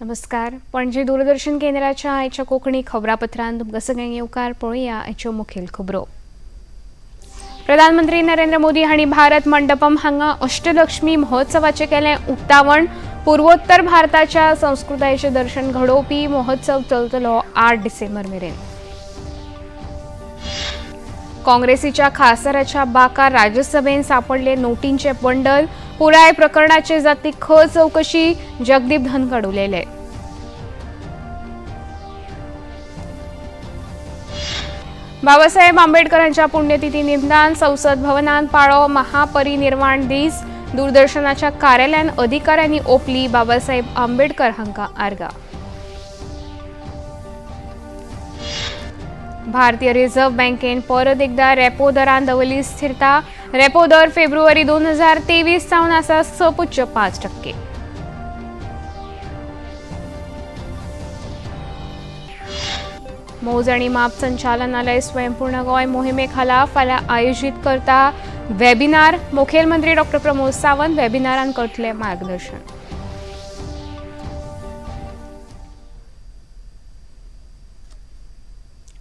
नमस्कार. पणजी दूरदर्शन केंद्राच्या आयच्या कोंकणी खबरापत्रांत तुमकां सगळ्यांक येवकार. पळोवया आयच्यो मुखेल खबरो. प्रधानमंत्री नरेंद्र मोदी हांणी भारत मंडपम हांगा अष्टलक्ष्मी महोत्सवाचें केलें उक्तावण. पूर्वोत्तर भारताच्या संस्कृतायेचें दर्शन घडोवपी महोत्सव चलतलो 8 डिसेंबर मेरेन. काँग्रेसीच्या खासदाराच्या बाकार राज्यसभेत सापडले नोटींचे बंडल. पुराय प्रकरणाचे जाती खर चौकशी जगदीप धनखड उलयले. बाबासाहेब आंबेडकरांच्या पुण्यतिथी निमतान संसद भवनात पाळो महापरिनिर्वाण दीस. दूरदर्शनाच्या कार्यालयान अधिकाऱ्यांनी ओपली बाबासाहेब आंबेडकर हांकां आर्गां. भारतीय रिझर्व्ह बँकेन परत एकदा रेपो दरान दवरली स्थिरता. रेपो दर फेब्रुवारी 2023 सावन आसा 6.5%. मौज आनी माप संचालनालय स्वयंपूर्ण गोंय मोहिमे खाला फाल्यां आयोजीत करता वेबिनार. मुखेलमंत्री डॉ. प्रमोद सावंत वेबिनारान करतले मार्गदर्शन.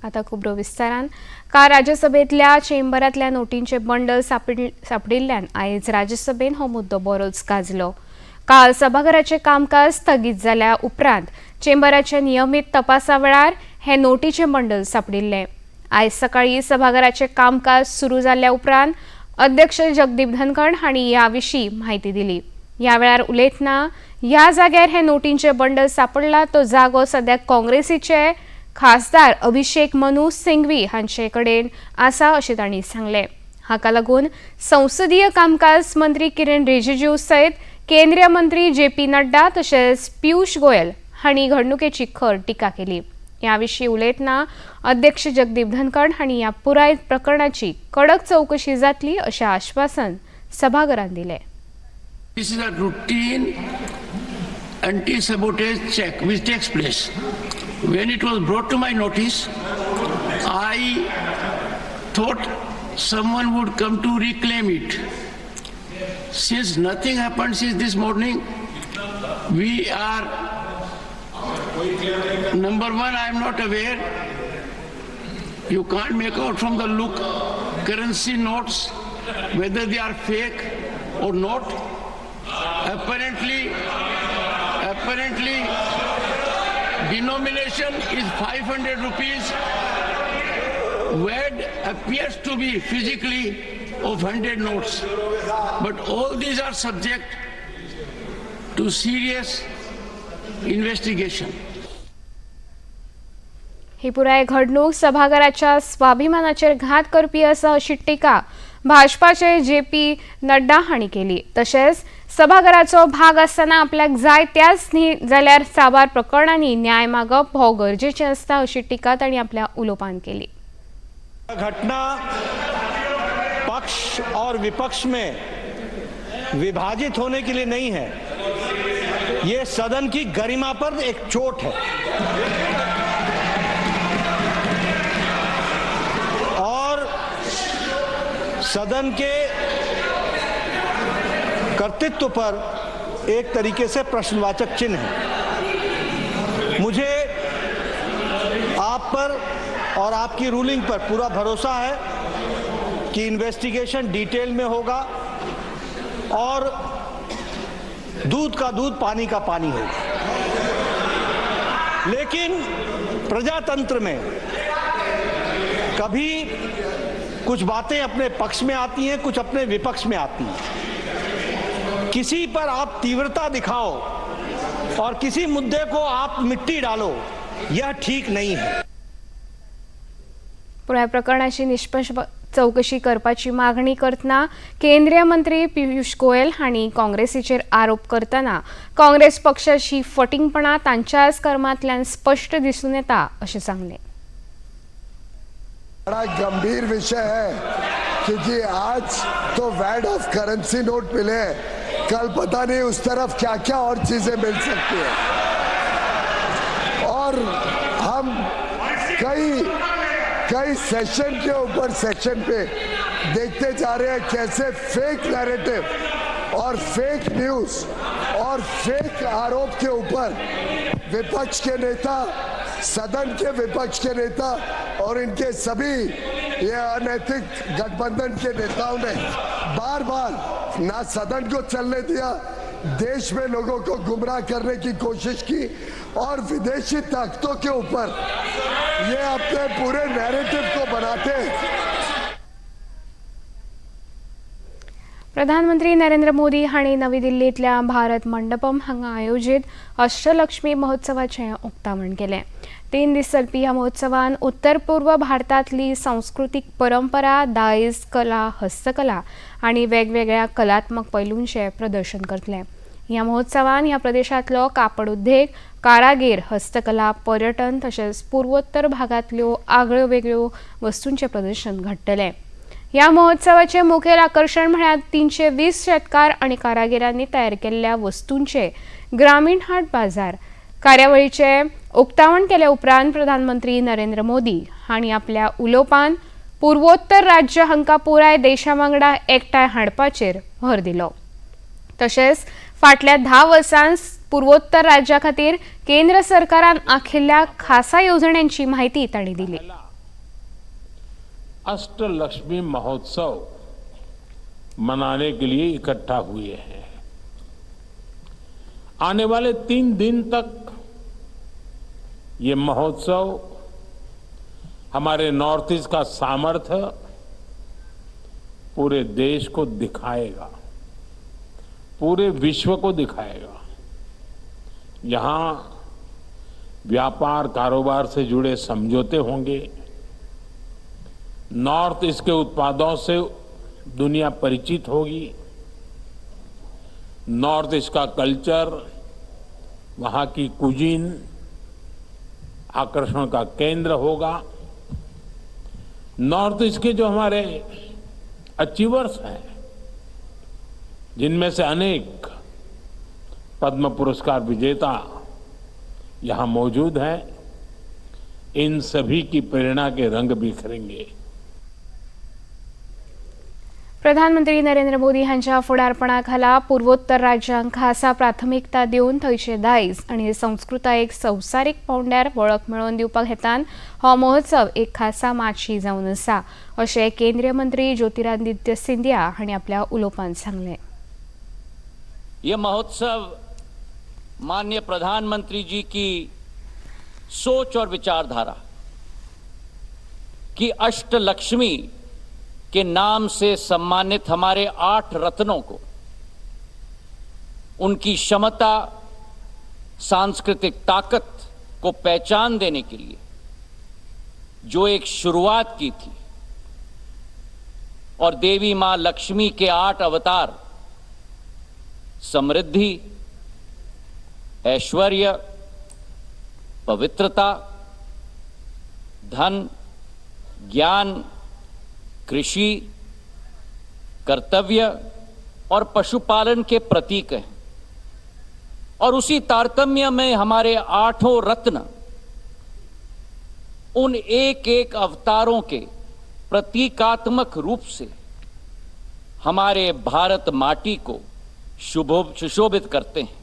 आता खबरो विस्तारान. काल राज्यसभेतल्या चेंबरांतल्या नोटींचे बंडल सापडिल्ल्यान आयज राज्यसभेन हो मुद्दो बरोच गाजलो. काल सभाघराचें कामकाज स्थगीत जाल्या उपरांत चेंबराच्या नियमीत तपासा वेळार हे नोटीचे बंडल सापडिल्ले. आयज सकाळी सभाघराचें कामकाज सुरू जाल्ल्या उपरांत अध्यक्ष जगदीप धनखड हांणी ह्या विशीं म्हायती दिली. ह्या वेळार उलयतना ह्या जाग्यार हे नोटींचे बंडल सापडला तो जागो सद्याक काँग्रेसीचे खासदार अभिषेक मनू सिंघवी हांचे कडेन आसा अशें तांणी सांगलें. हाका लागून संसदीय कामकाज मंत्री किरण रिजिजू सयत केंद्रीय मंत्री JP नड्डा तशेंच पियुष गोयल हांणी घडणुकेची खर टिका केली. ह्या विशीं उलयतना अध्यक्ष जगदीप धनखड हांणी ह्या पुराय प्रकरणाची कडक चौकशी जातली अशें आश्वासन सभाघरान दिलें. This is a routine anti-sabotage check which takes place. When it was brought to my notice, I thought someone would come to reclaim it. Since nothing happened since this morning, we are, number one, I am not aware. You can't make out from the look currency notes whether they are fake or not. Apparently denomination is 500 rupees. Word appears to be physically of 100 notes. But all these are subject to serious investigation. ही पुराय घडणूक सभाघराच्या स्वाभिमानाचेर घात करपी आसा अशी टिका भाजपाचे JP Nadda हांणी केली. तशेंच सभाघराचो भाग आसतना आपल्याक जाय त्याच न्ही जाल्यार साबार प्रकरणांनी न्याय मागप हो गरजेचें आसता अशी टिका तांणी आपल्या उलोवपांत केली. घटना पक्ष और विपक्ष में विभाजित होने के लिए नहीं है. ये सदन की गरिमा पर एक चोट है और सदन के कर्तृत्व पर एक तरीके से प्रश्नवाचक चिन्ह है. मुझे आप पर और आपकी रूलिंग पर पूरा भरोसा है कि इन्वेस्टिगेशन डिटेल में होगा और दूध का दूध पानी का पानी होगा. लेकिन प्रजातंत्र में कभी कुछ बातें अपने पक्ष में आती हैं, कुछ अपने विपक्ष में आती हैं. किसी पर आप तीव्रता दिखाओ और किसी मुद्दे को आप मिट्टी डालो, यह ठीक नहीं है. पुराय प्रकरणाची निष्पक्ष चौकशी करपाची मागणी करतना केंद्रीय मंत्री पियुष गोयल हांणी काँग्रेसीचेर आरोप करतना काँग्रेस पक्षाची फटिंगपणां तांच्याच कर्मांतल्यान स्पष्ट दिसून येता अशें सांगलें. बड़ा गंभीर विषय है क्योंकि आज तो वैड ऑफ करेंसी नोट मिले, कल पता नहीं उस तरफ क्या क्या और चीजें मिल सकती है. और हम कई सेशन के ऊपर सेशन पे देखते जा रहे हैं कैसे फेक नैरेटिव और फेक न्यूज और और फेक आरोप के ऊपर विपक्ष के नेता, सदन के विपक्ष के नेता और इनके सभी ये अनैतिक गठबंधन के नेताओं ने बार बार ना सदन को चलने दिया, देश में लोगों को गुमराह करने की कोशिश की और विदेशी ताकतों के ऊपर ये अपने पूरे नैरेटिव को बनाते हैं। प्रधानमंत्री नरेंद्र मोदी हांणी नवी दिल्लीतल्या भारत मंडपम हांगा आयोजित अष्टलक्ष्मी महोत्सवाचें उक्तावण केलें। 3 दीस चलपी ह्या महोत्सवान उत्तर पूर्व भारतांतली सांस्कृतीक परंपरा, दायज, कला, हस्तकला आनी वेगवेगळ्या कलात्मक पैलूंचें प्रदर्शन करतले। ह्या महोत्सवान ह्या प्रदेशांतलो कापड उद्देग, कारागीर, हस्तकला, पर्यटन तशेंच पूर्वोत्तर भागांतल्यो आगळ्यो वेगळ्यो वस्तूंचें प्रदर्शन घडटलें। ह्या महोत्सवाचे मुखेल आकर्षण म्हळ्यार 320 शेतकार आनी कारागिरांनी तयार केल्ल्या वस्तूंचे ग्रामीण हाट बाजार। कार्यावळीचे उक्तावण केले उपरांत प्रधानमंत्री नरेंद्र मोदी हांणी आपल्या उलोवपांत पूर्वोत्तर राज्य हांकां पुराय देशा वांगडा एकठांय हाडपाचेर भर दिलो। तशेंच फाटल्या 10 वर्सांत पूर्वोत्तर राज्या खातीर केंद्र सरकारान आंखिल्ल्या खासा येवजण्यांची माहिती तांणी दिली। अष्टलक्ष्मी महोत्सव मनाने के लिए इकट्ठा हुए हैं। आने वाले 3 दिन तक ये महोत्सव हमारे नॉर्थ ईस्ट का सामर्थ्य पूरे देश को दिखाएगा, पूरे विश्व को दिखाएगा। यहां व्यापार कारोबार से जुड़े समझौते होंगे, नॉर्थ ईस्ट के उत्पादों से दुनिया परिचित होगी, नॉर्थ ईस्ट का कल्चर, वहां की कुजीन आकर्षण का केंद्र होगा। नॉर्थ ईस्ट के जो हमारे अचीवर्स हैं, जिनमें से अनेक पद्म पुरस्कार विजेता यहां मौजूद हैं, इन सभी की प्रेरणा के रंग बिखरेंगे। प्रधानमंत्री नरेंद्र मोदी हांच्या फुडारपणाखाला पूर्वोत्तर राज्यांक खासा प्राथमिकता दिवन थंयचे दायज आनी संस्कृतायेक संवसारीक पांवड्यार वळख मेळोवन दिवपाक हेतान हो महोत्सव एक खासा माची जावन आसा, अशें केंद्रीय मंत्री ज्योतिरादित्य सिंधिया हांणी आपल्या उलोवपांत सांगलें। ये महोत्सव माननीय प्रधानमंत्री जी की सोच और विचारधारा की अष्टलक्ष्मी के नाम से सम्मानित हमारे 8 रत्नों को उनकी क्षमता, सांस्कृतिक ताकत को पहचान देने के लिए जो एक शुरुआत की थी और देवी मां लक्ष्मी के 8 अवतार समृद्धि, ऐश्वर्य, पवित्रता, धन, ज्ञान, कृषि, कर्तव्य और पशुपालन के प्रतीक हैं। और उसी तारतम्य में हमारे 8 रत्न उन एक एक अवतारों के प्रतीकात्मक रूप से हमारे भारत माटी को सुशोभित करते हैं।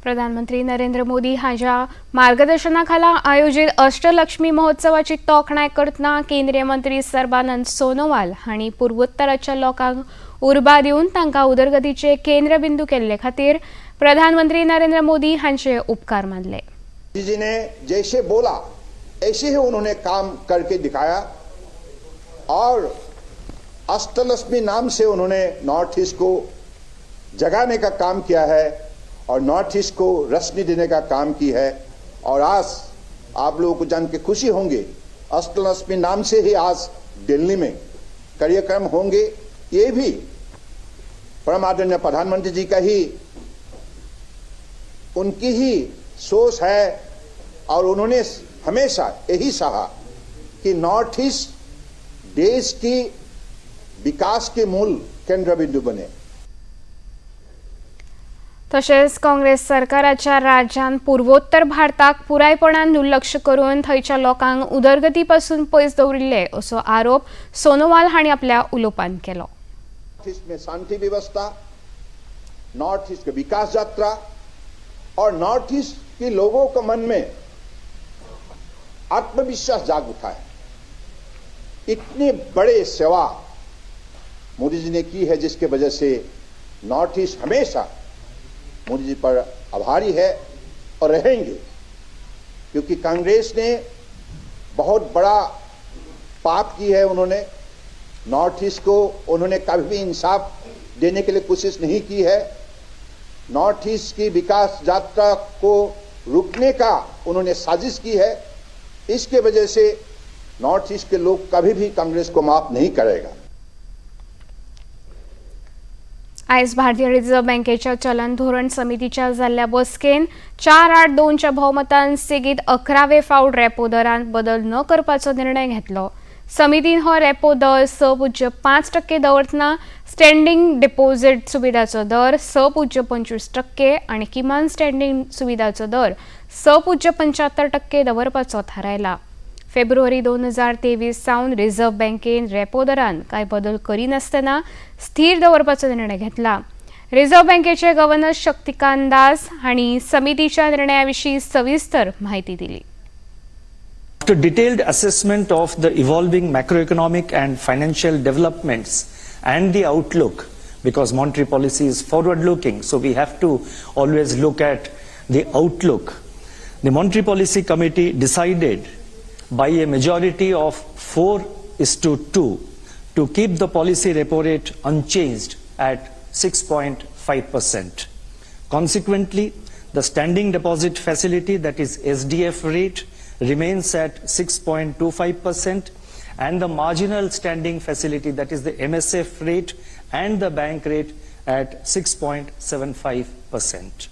प्रधानमंत्री नरेंद्र मोदी हांच्या मार्गदर्शनाखाला आयोजित अष्टलक्ष्मी महोत्सवाची तोखणाय करतना केंद्रीय मंत्री सर्बानंद सोनोवाल हांणी पूर्वोत्तराच्या लोकांक उर्बा दिवन तांकां उदरगतीचे केंद्रबिंदू केल्ले खातीर प्रधानमंत्री नरेंद्र मोदी हांचे उपकार मानले। जी ने जैसे बोला ऐसे ही उन्होंने काम करके दिखाया और अष्टलक्ष्मी नाम से उन्होंने नॉर्थ ईस्ट को जगाने का काम किया है और नॉर्थ ईस्ट को रोशनी देने का काम की है। और आज आप लोगों को जान के खुशी होंगे, अष्टलक्ष्मी नाम से ही आज दिल्ली में कार्यक्रम होंगे। ये भी परम आदरणीय प्रधानमंत्री जी का ही उनकी ही सोच है और उन्होंने हमेशा यही चाहा कि नॉर्थ ईस्ट देश की विकास के मूल केंद्र बिंदू बने। तशेंच काँग्रेस सरकाराच्या राज्यान पूर्वोत्तर भारताक पुरायपणान दुर्लक्ष करून थंयच्या लोकांक उदरगती पासून पयस दवरिल्ले असो आरोप सोनोवाल हांणी आपल्या उलोवपांत केलो। इसमें शांति व्यवस्था नॉर्थ ईस्ट की विकास यात्रा और नॉर्थ ईस्ट के लोगों के मन में आत्मविश्वास जाग उठा है। इतनी बड़े सेवा मोदी जी ने की है, जिसके वजह से नॉर्थ ईस्ट हमेशा मोदी जी पर आभारी है और रहेंगे, क्योंकि कांग्रेस ने बहुत बड़ा पाप की है। उन्होंने नॉर्थ ईस्ट को उन्होंने कभी भी इंसाफ देने के लिए कोशिश नहीं की है। नॉर्थ ईस्ट की विकास यात्रा को रुकने का उन्होंने साजिश की है। इसके वजह से नॉर्थ ईस्ट के लोग कभी भी कांग्रेस को माफ नहीं करेगा। आयज भारतीय रिझर्व्ह बँकेच्या चलन धोरण समितीच्या जाल्ल्या बसकेन 4-8-2च्या भोवमतान सेगीत 11वे फावट रेपो दरांत बदल न करपाचो निर्णय घेतलो। समितीन हो रेपो दर 6.5% दवरतना स्टँडिंग डिपॉझिट सुविधाचो दर 6.25% आणि किमान स्टँडिंग सुविधाचो दर 6.75% दवरपाचो थारायला। फेब्रुवारी 2023 सावन रिझर्व्ह बँकेन रेपो दरान कांय बदल करिनासतना स्थिर दवरपाचो निर्णय घेतला। रिझर्व्ह बँकेचे गव्हर्नर शक्तिकांत दास हांणी समितीच्या निर्णयाविशीं सविस्तर माहिती दिली। After detailed assessment of the evolving macroeconomic and financial developments and the outlook, because monetary policy is forward-looking, so we have to always look at the outlook. The Monetary Policy Committee decided by a majority of 4:2 to keep the policy repo rate unchanged at 6.5%. Consequently, the standing deposit facility, that is SDF rate, remains at 6.25%, and the marginal standing facility, that is the MSF rate, and the bank rate at 6.75%.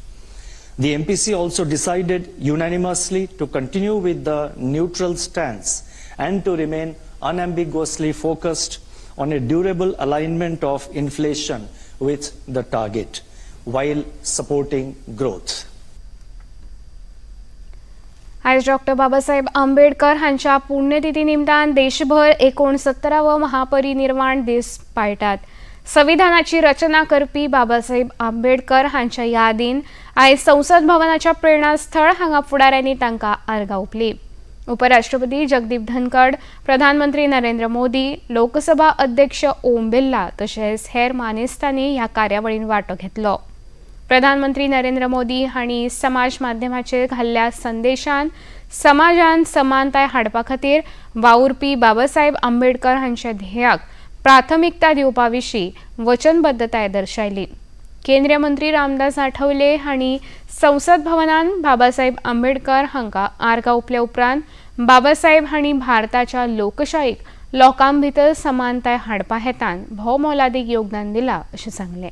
The MPC also decided unanimously to continue with the neutral stance and to remain unambiguously focused on a durable alignment of inflation with the target while supporting growth. आज doctor Babasaheb Ambedkar हांच्या पुण्यतिथी निमतान देशभर 69वा महापरिनिर्वाण दीस पाळटात। संविधानाची रचना करपी बाबासाहेब आंबेडकर हांच्या यादीन आयज संसद भवनाच्या प्रेरणास्थळ हांगा फुडाऱ्यांनी तांकां आर्गां ओंपली। उपराष्ट्रपती जगदीप धनखड, प्रधानमंत्री नरेंद्र मोदी, लोकसभा अध्यक्ष ओम बिर्ला तशेंच हेर मानेस्तांनी ह्या कार्यावळीन वांटो घेतलो। प्रधानमंत्री नरेंद्र मोदी हांणी समाज माध्यमाचेर घाल्ल्या संदेशान समाजान समानताय हाडपा खातीर वावुरपी बाबासाहेब आंबेडकर हांच्या ध्येयाक प्राथमिकता दिवपा विशीं वचनबद्धताय दर्शायली। केंद्रीय मंत्री रामदास आठवले हांणी संसद भवनान बाबासाहेब आंबेडकर हांकां आर्गां ओंपले उपरांत बाबासाहेब हांणी भारताच्या लोकशाहीक लोकां भितर समानताय हाडपा हेतान भौमोलादीक योगदान दिलां अशें सांगलें।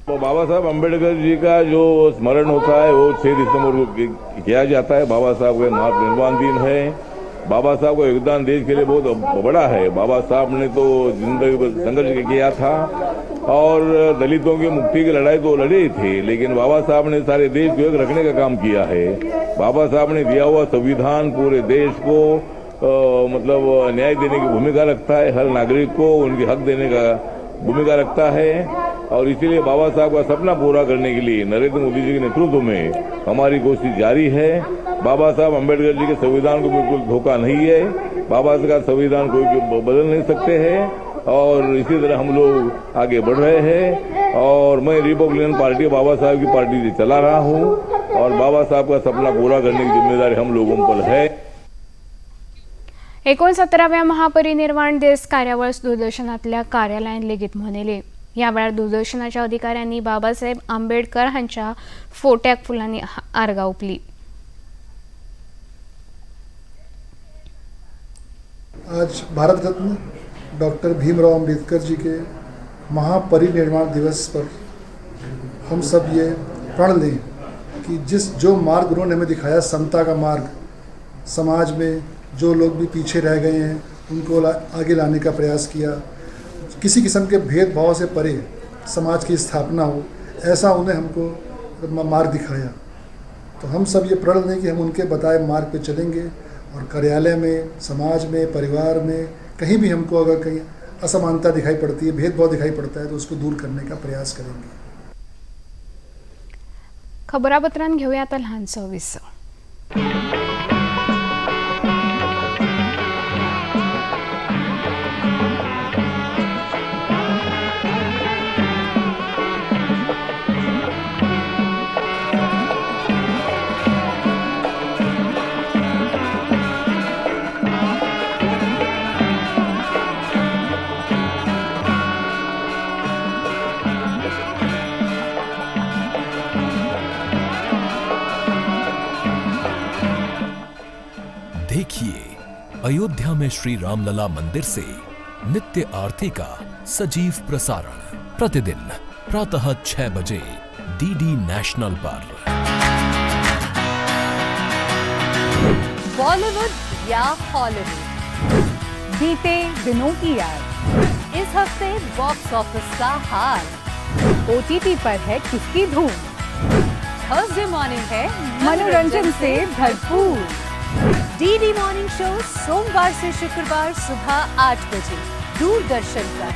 बाबा साहब अम्बेडकर जी का जो स्मरण होता है वो 6 दिसंबर को किया जाता है। बाबा साहब का महापरिनिर्वाण दिन है। बाबा साहब का योगदान देश के लिए बहुत बड़ा है। बाबा साहब ने तो जिंदगी भर संघर्ष किया था और दलितों की मुक्ति की लड़ाई तो लड़े ही थे, लेकिन बाबा साहब ने सारे देश को एक रखने का काम किया है। बाबा साहब ने दिया हुआ संविधान पूरे देश को मतलब न्याय देने की भूमिका रखता है, हर नागरिक को उनके हक देने का भूमिका रखता है और इसीलिए बाबा साहब का सपना पूरा करने के लिए नरेंद्र मोदी जी के नेतृत्व में हमारी कोशिश जारी है। बाबा साहब अम्बेडकर जी के संविधान को बिल्कुल धोखा नहीं है। बाबा साहब का संविधान कोई बदल नहीं सकते हैं और इसी तरह हम लोग आगे बढ़ रहे हैं और मैं रिपब्लिकन पार्टी बाबा साहब की पार्टी से चला रहा हूं और बाबा साहब का सपना पूरा करने की जिम्मेदारी हम लोगों पर है। 69व्या महापरिनिर्वाण दीस कार्यावळ दूरदर्शनातल्या कार्यालयान लेगीत मनयली। ह्या वेळार दूरदर्शनाच्या अधिकाऱ्यांनी बाबासाहेब आंबेडकर हांच्या फोट्याक फुलांनी आर्गां ओंपली। आज भारत रत्न डॉक्टर भीमराव अंबेडकर जी के महापरिनिर्वाण दिवस पर हम सब ये प्रण लें कि जो मार्ग उन्होंने हमें दिखाया, समता का मार्ग, समाज में जो लोग भी पीछे रह गए हैं उनको आगे लाने का प्रयास किया, किसी किस्म के भेदभाव से परे समाज की स्थापना हो, ऐसा उन्हें हमको मार्ग दिखाया। तो हम सब ये प्रण लें कि हम उनके बताए मार्ग पे चलेंगे और कार्यालय में, समाज में, परिवार में, कहीं भी हमको अगर कहीं असमानता दिखाई पड़ती है, भेदभाव दिखाई पड़ता है, तो उसको दूर करने का प्रयास करेंगे. खबरापत्रांत घेऊया आता लहानसं विसं. देखिए अयोध्या में श्री रामलला मंदिर से नित्य आरती का सजीव प्रसारण प्रतिदिन प्रातः 6 बजे डीडी नेशनल पर. बॉलीवुड या हॉलीवुड, बीते दिनों की याद, इस हफ्ते बॉक्स ऑफिस का हाल, OTT पर है किसकी धूम, थर्सडे मॉर्निंग है मनोरंजन से भरपूर. डीडी मॉर्निंग शो सोमवार से शुक्रवार सुबह 8 बजे दूरदर्शन पर.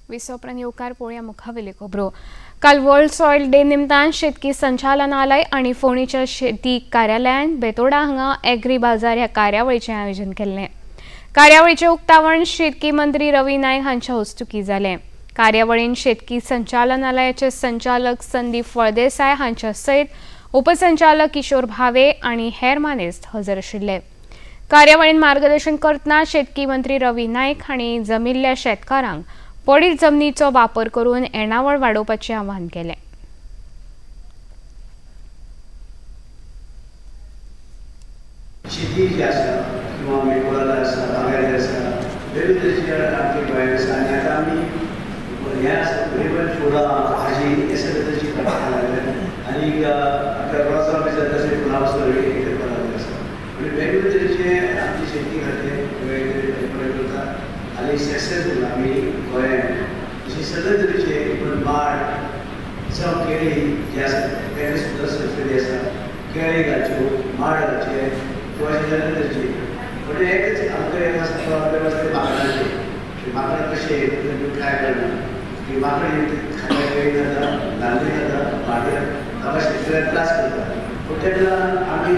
विसोपरांत येवकार पळोवया मुखावेली खबरो. काल वर्ल्ड सॉयल डे निमतान शेतकी संचालनालय आणि फोंडेच्या शेती कार्यालयान बेतोडा हांगा एग्री बाजार ह्या कार्यावळीचें आयोजन केल्लें. कार्यावळीचें उक्तावण शेतकी मंत्री रवी नायक हांच्या हस्तुकीं जालें. कार्यावळीन शेतकी संचालनालयाचे संचालक संदीप फळदेसाय हांच्या सयत उपसंचालक किशोर भावे आणि हेर मानेस्त हजर आशिल्ले. कार्यावळीन मार्गदर्शन करतना शेतकी मंत्री रवी नायक हांणी जमिल्ल्या शेतकारांक पडीत जमनीचो वापर करून येणावळ वाडोवपाचें आवाहन केलें. शेती जी आसा किंवा मेघवाला आसा, बागायती आसा, वेगवेगळे आमचे गोंयांत आसा आनी आतां आमी हें आसा वेगवेगळे फुलां, भाजी हे सगळे तशी करपाक लागले आनी आपल्या ग्रॉस ऑफिसार तशें फुलां वस्तू हे करपाक लागले आसा. आनी वेगवेगळे तरेचे आमची शेती खातीर वेगवेगळे प्रयोग करतात आनी सक्सेसफूल आमी गोंयांत अशी सगळे तरेचे इवन माड जावं केळी जे आसा तेका सुद्दां सबसिडी आसा. केळी घालच्यो, माड घालचे किंवा सगळे तरेचे. पण एकच आमकां एक आसता आपल्या वास्ते माकडांचे, माकडां कशे काय करना की माकडी खाल्या वेळी जाता, नाल्ली जाता, मागीर आमकां शेतकऱ्यांक त्रास करता. पूण तेन्ना आमी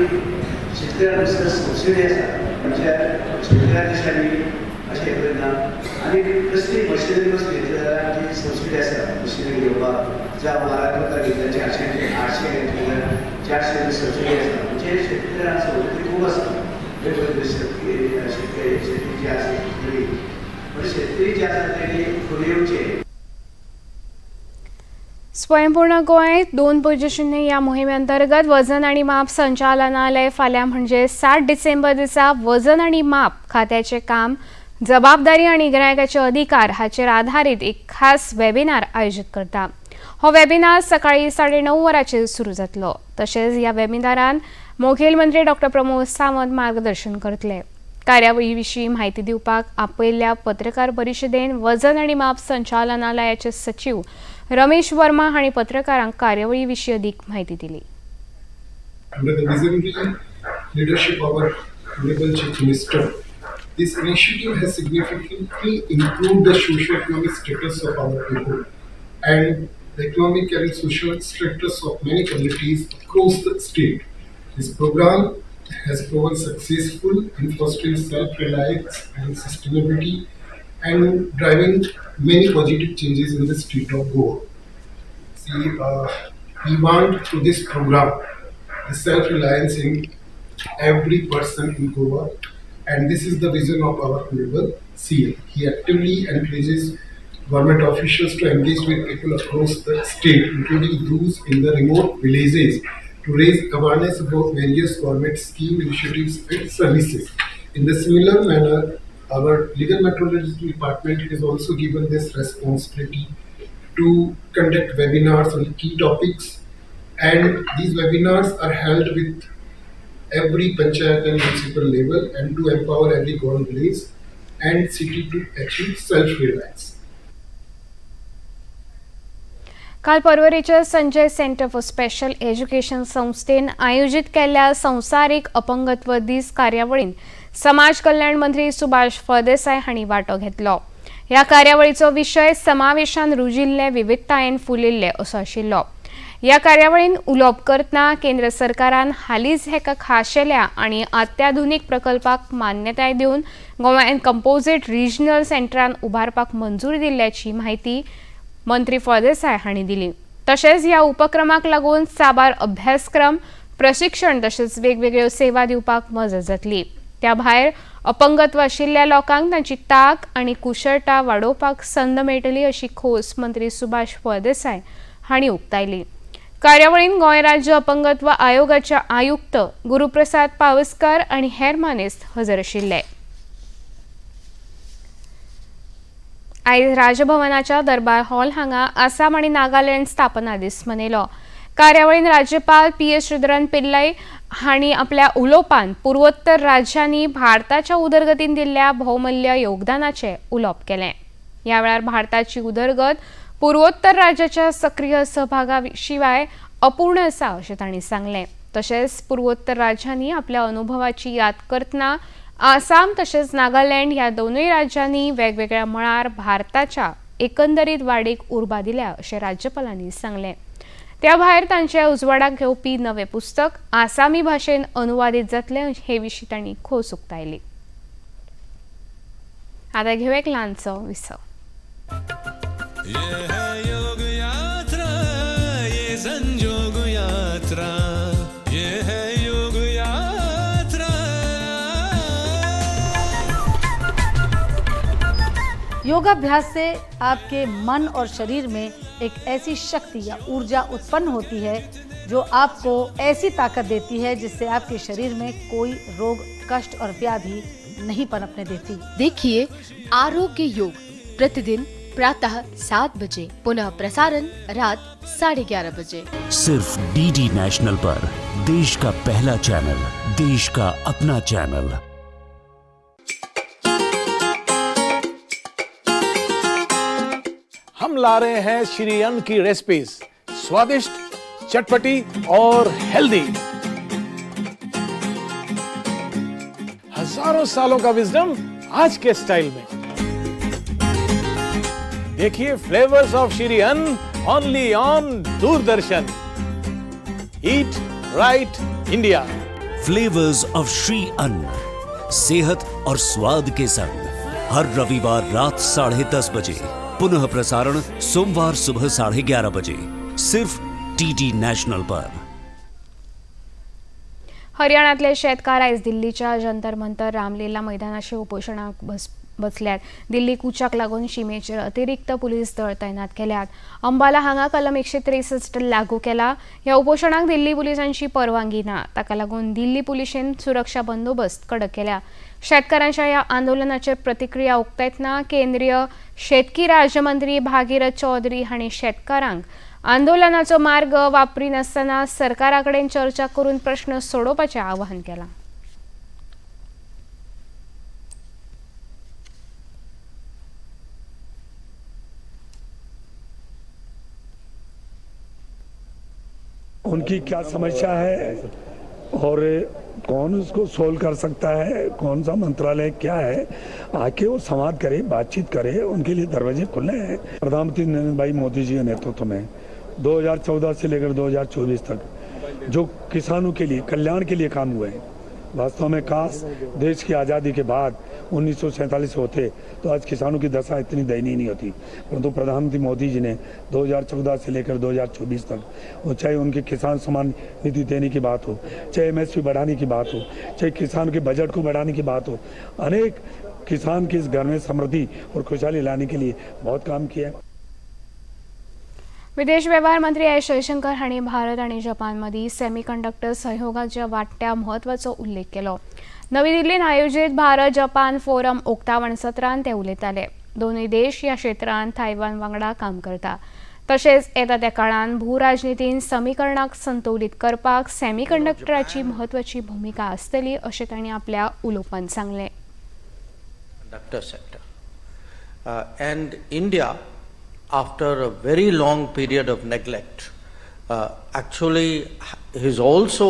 शेतकऱ्यांक सबसिडी आसा म्हणजे शेतकऱ्या दिसांनी अशें करना आनी कसली मशिनरी कसली घेतली जाल्यार आमची सबसिडी आसा मशिनरी घेवपाक. ज्या माराक करता घेतल्या 400 घेतली जाल्यार 400 सबसिडी आसा. म्हणजे शेतकऱ्यांक सवलती खूब आसा. वेगवेगळे शेतकरी शेती जी आसा शेतकरी पण शेतकरी जे आसा तेणी फुडें येवचे. स्वयंपूर्ण गोंय 2.0 या मोहिमेअंतर्गत वजन आणि माप संचालनालय फाल्यां म्हणजे 7 डिसेंबर दिसा वजन आणि माप खात्याचे काम, जबाबदारी आणि गिरायकाचे अधिकार हाचेर आधारित एक खास वेबिनार आयोजित करता. हो वेबिनार सकाळी 9:30 वरांचेर सुरू जातलो. तशेंच ह्या वेबिनारान मुखेल मंत्री डॉक्टर प्रमोद सावंत मार्गदर्शन करतले. कार्यावळी विशीं म्हायती दिवपाक आपयल्ल्या पत्रकार परिशदेन वजन आणि माप संचालनालयाचे सचिव रमेश वर्मा हांणी पत्रकारांक कार्यावळी विशीं अदीक म्हायती दिली. Under the visionary leadership of our Honorable Chief Minister, this initiative has significantly improved the socio-economic status of our people and the economic and social status of many communities across the state. This program has proven successful in fostering self-reliance and sustainability and driving many positive changes in the state of Goa. See, we want through this program the self-reliance in every person in Goa, and this is the vision of our Honorable CM. He actively encourages government officials to engage with people across the state, including those in the remote villages, to raise awareness about various government scheme initiatives and services. In the similar manner, our legal metrology department is also given this responsibility to conduct webinars on key topics, and these webinars are held with every panchayat and municipal level and to empower every government village and city to achieve self-reliance. काल परवरीच्या Sanjay centre for special education संस्थेन आयोजित केल्ल्या संवसारीक अपंगत्व दीस कार्यावळीन समाज कल्याण मंत्री सुभाष फळदेसाय हांणी वांटो घेतलो। ह्या कार्यावळीचो विशय समावेशान रुजिल्ले विविधतायेन फुलिल्ले असो आशिल्लो। ह्या कार्यावळीन उलोवप करतना केंद्र सरकारान हालींच हेका खाशेल्या आनी अत्याधुनीक प्रकल्पाक मान्यताय दिवन गोंयांत कंपोजीट रिजनल सेंटरान उबारपाक मंजूरी दिल्ल्याची माहिती मंत्री फळदेसाय हांणी दिली। तशेंच ह्या उपक्रमाक लागून साबार अभ्यासक्रम, प्रशिक्षण तशेंच वेगवेगळ्यो सेवा दिवपाक मजत जातली। त्या भायर अपंगत्व आशिल्ल्या लोकांक तांची तांक आनी कुशळटा वाडोवपाक संद मेळटली अशी खोस मंत्री सुभाष फळदेसाय हांणी उक्तायली। कार्यावळीन गोंय राज्य अपंगत्व आयोगाच्या आयुक्त गुरुप्रसाद पावसकार आनी हेर मानेस्त हजर आशिल्ले। आयज राजभवनाच्या दरबार हॉल हांगा आसाम आनी नागालँड स्थापना दीस मनयलो। कार्यावळीन राज्यपाल PS श्रीधरन पिल्लय हांणी आपल्या उलोवपांत पूर्वोत्तर राज्यांनी भारताच्या उदरगतीन दिल्ल्या भौमूल्य योगदानाचें उलोवप केलें। ह्या वेळार भारताची उदरगत पूर्वोत्तर राज्याच्या सक्रिय सहभागा शिवाय अपूर्ण आसा अशें तांणी सांगलें। तशेंच पूर्वोत्तर राज्यांनी आपल्या अनुभवाची याद करतना आसाम तशेंच नागालँड ह्या दोनूय राज्यांनी वेगवेगळ्या मळार भारताच्या एकंदरीत वाडीक उर्बा दिल्या अशें राज्यपालांनी सांगलें। त्या भायर तांच्या उजवाडाक घेवपी नवें पुस्तक आसामी भाशेन अनुवादीत जातलें हे विशीं तांणी खोस उक्तायली। आतां घेवया एक ल्हानसो विसव। योगाभ्यास से आपके मन और शरीर में एक ऐसी शक्ति या ऊर्जा उत्पन्न होती है जो आपको ऐसी ताकत देती है जिससे आपके शरीर में कोई रोग, कष्ट और व्याधि नहीं पनपने देती। देखिए आरोग्य योग प्रतिदिन प्रातः 7 बजे, पुनः प्रसारण रात 11:30 बजे, सिर्फ DD नेशनल पर। देश का पहला चैनल, देश का अपना चैनल। हम ला रहे हैं श्री अन्न की रेसिपीज, स्वादिष्ट, चटपटी और हेल्दी। हजारों सालों का विजडम आज के स्टाइल में। देखिए फ्लेवर्स ऑफ श्री अन्न only on Doordarshan. Eat right India. Flavours of Shri अन्न, सेहत और स्वाद के संग हर रविवार रात 10:30 बजे, पुनः प्रसारण सोमवार सुबह 11:30 बजे, सिर्फ DD नेशनल पर। हरियाणातले शेतकार आयज दिल्लीच्या जंतर मंतर रामलीला मैदानाचे उपोषणाक बसल्यात। दिल्ली कुचाक लागून शिमेचेर अतिरिक्त पुलीस दळ तैनात केल्यात। अंबाला हांगा कलम 163 लागू केला। ह्या उपोषणाक दिल्ली पुलिसांची परवानगी ना, ताका लागून दिल्ली पुलिसेन सुरक्षा बंदोबस्त कडक केला। शेतकारांच्या या आंदोलनाचेर प्रतिक्रिया उक्तायतना केंद्रीय शेतकी राज्यमंत्री भागीरथ चौधरी हांणी शेतकारांक आंदोलनाचो मार्ग वापरी नासतना सरकारा कडेन चर्चा करून प्रश्न सोडोवपाचें आवाहन केलां। उनकी क्या समस्या है और कौन उसको सोल्व कर सकता है, कौन सा मंत्रालय क्या है, आके वो संवाद करे, बातचीत करे, उनके लिए दरवाजे खुले हैं। प्रधानमंत्री नरेंद्र भाई मोदी जी के नेतृत्व में 2014 से लेकर 2024 तक जो किसानों के लिए कल्याण के लिए काम हुए हैं, वास्तव में काश देश की आज़ादी के बाद 1947 होते तो आज किसानों की दशा इतनी दयनीय नहीं होती। परंतु प्रधानमंत्री मोदी जी ने 2014 से लेकर 2024 तक, चाहे उनके किसान सम्मान निधि देने की बात हो, चाहे MSP बढ़ाने की बात हो, चाहे किसान के बजट को बढ़ाने की बात हो, अनेक किसान के इस घर में समृद्धि और खुशहाली लाने के लिए बहुत काम किया है। विदेश वेव्हार मंत्री एस जयशंकर हांणी भारत आनी जपान मदीं सेमीकंडक्टर सहयोगाच्या वाडट्या म्हत्वाचो उल्लेख केलो। नवी दिल्लीत आयोजीत भारत जपान फोरम उक्तावण सत्रांत ते उलयताले। दोनूय देश ह्या क्षेत्रांत तायवान वांगडा काम करता। तशेंच येता त्या काळांत भूराजनितीन समीकरणाक संतुलीत करपाक सेमीकंडक्टराची म्हत्वाची भूमिका आसतली अशें तांणी आपल्या उलोवपांत सांगलें। And India, after a very long period of neglect, actually is also,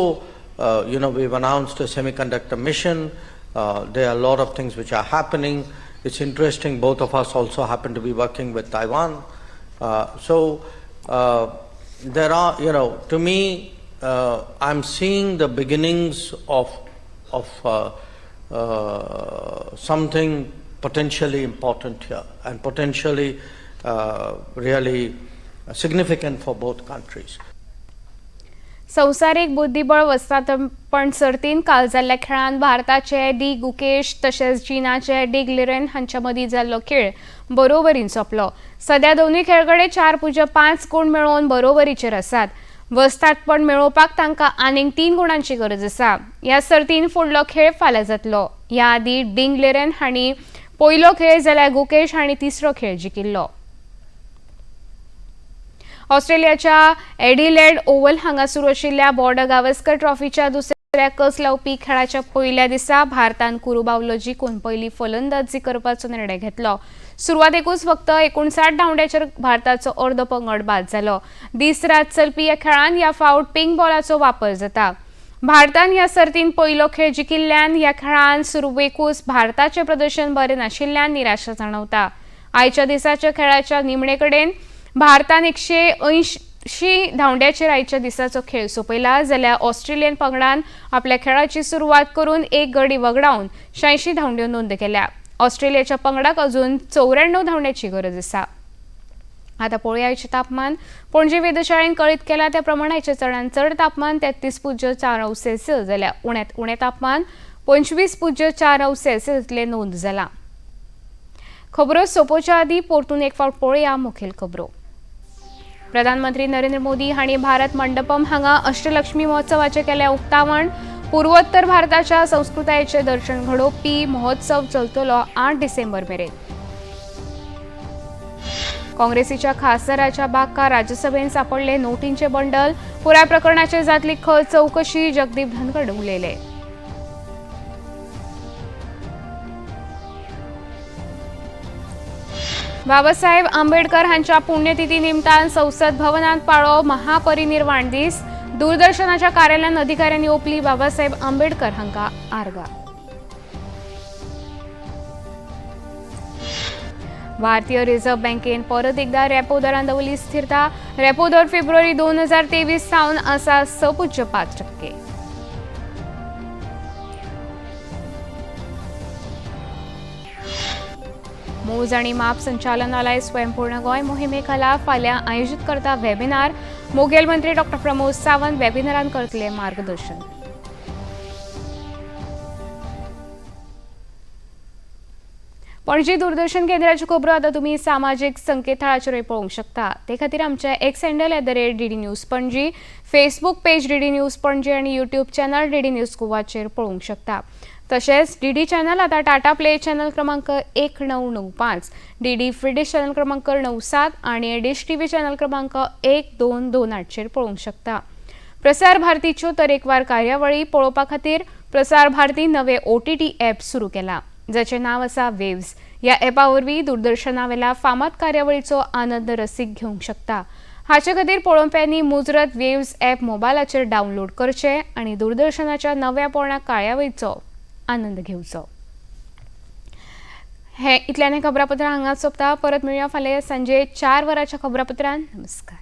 we've announced a semiconductor mission. There are a lot of things which are happening. It's interesting, both of us also happen to be working with Taiwan. There are, to me, I'm seeing the beginnings of something potentially important here and potentially really significant for both countries. संवसारीक बुद्धिबळ वस्तादपण सर्तीन काल जाल्ल्या खेळांत भारताचे D Gukesh तशेंच चीनाचे D ग्लिरेन हांच्या मदीं जाल्लो खेळ बरोबरीन सोंपलो. सध्या दोनूय खेळगडे 4.5 गुण मेळोवन बरोबरीचेर आसात. वस्तादपण मेळोवपाक तांकां आनीक 3 गुणांची गरज आसा. ह्या सर्तीन फुडलो खेळ फाल्यां जातलो. ह्या आदी डी ग्लिरेन हांणी पयलो खेळ जाल्यार गुकेश हांणी तिसरो खेळ जिखिल्लो. ऑस्ट्रेलियाच्या एडिलेड ओव्हल हांगा सुरू आशिल्ल्या बॉर्डर गावस्कर ट्रॉफीच्या दुसऱ्या कस लावपी खेळाच्या पयल्या दिसा भारतान कुरुबावलो जिखून पयली फलंदाजी करपाचो निर्णय घेतलो. सुरवातेकूच फक्त 59 धांवड्याचेर भारताचो अर्द पंगड बाद जालो. दीस रात चलपी ह्या खेळांत ह्या फावट पिंक बॉलाचो वापर जाता. भारतान ह्या सर्तीन पयलो खेळ जिखिल्ल्यान ह्या खेळांत सुरवेकूच भारताचें प्रदर्शन बरें नाशिल्ल्यान निराशा जाणवता. आयच्या दिसाच्या खेळाच्या निमणे कडेन भारतान 180 धांवड्याचेर आयच्या दिसाचो खेळ सोंपयला जाल्यार ऑस्ट्रेलियन पंगडान आपल्या खेळाची सुरवात करून एक गडी वगडावन 86 धांवड्यो नोंद केल्या. ऑस्ट्रेलियाच्या पंगडाक अजून 94 धांवड्याची गरज आसा. आता पळोवया आयचें तापमान. पणजी वेधशाळेन कळीत केला त्या प्रमाण आयच्या चडांत चड तापमान 33.4°C जाल्यार उण्यांत उणें तापमान 25.4°C इतलें नोंद जाला. खबरो सोंपोवच्या आदी परतून एक फावट पळोवया मुखेल खबरो. प्रधानमंत्री नरेंद्र मोदी हांणी भारत मंडपम हांगा अष्टलक्ष्मी महोत्सवाचें केलें उक्तावण. पूर्वोत्तर भारताच्या संस्कृतायेचें दर्शन घडोवपी महोत्सव चलतलो 8 डिसेंबर मेरेन. काँग्रेसीच्या खासदाराच्या बागका राज्यसभेन सापडले नोटींचे बंडल. पुराय प्रकरणाचे जातली खर चौकशी जगदीप धनखड उलयले. बाबासाहेब आंबेडकर हांच्या पुण्यतिथी निमतान संसद भवनात पाळ्ळो महापरिनिर्वाण दीस. दूरदर्शनाच्या कार्यालयान अधिकाऱ्यांनी ओपली बाबासाहेब आंबेडकर हांकां आर्गां. भारतीय रिझर्व्ह बँकेन परत एकदा रेपो दरान दवरली स्थिरता. रेपो दर फेब्रुवारी 2023 सावन आसा 6.5%. मोज आणि माप संचालनालय स्वयंपूर्ण गोंय मोहिमे खाला फाल्यां आयोजीत करता वेबिनार. मुखेल मंत्री डॉ. प्रमोद सावंत वेबिनारान करतले मार्गदर्शन. पणजी दूरदर्शन केंद्राच्यो खबरो आतां तुमी सामाजीक संकेतथळाचेर पळोवंक शकता. ते खातीर आमचे x handle @DD news Panaji, Facebook page DD news Panaji आणि यूट्यूब चॅनल DD न्यूज गोवाचेर पळोवंक शकता. तशेंच DD चॅनल आता टाटा प्ले चॅनल क्रमांक 1995, DD फ्री डिश चॅनल क्रमांक 97 आणि डिश TV चॅनल क्रमांक 1228 चेर पळोवंक शकता. प्रसार भारतीच्यो तरेकवार कार्यावळी पळोवपा खातीर प्रसार भारती नवे OTT ॲप सुरू केला, जाचें नांव आसा वेव्स. ह्या ॲपा वरवीं दूरदर्शना फामाद कार्यावळीचो आनंद रसीक घेवंक शकता. हाचे खातीर पळोवप्यांनी मुजरत वेव्स ॲप मोबायलाचेर डावनलोड करचें आणि दूरदर्शनाच्या नव्या पोरण्या कार्यावळीचो आनंद घेवचो. हे इतल्याने खबरापत्र हांगाच सोंपता. परत मेळुया फाल्यां सांजे 4 वरांच्या खबरापत्रान. नमस्कार.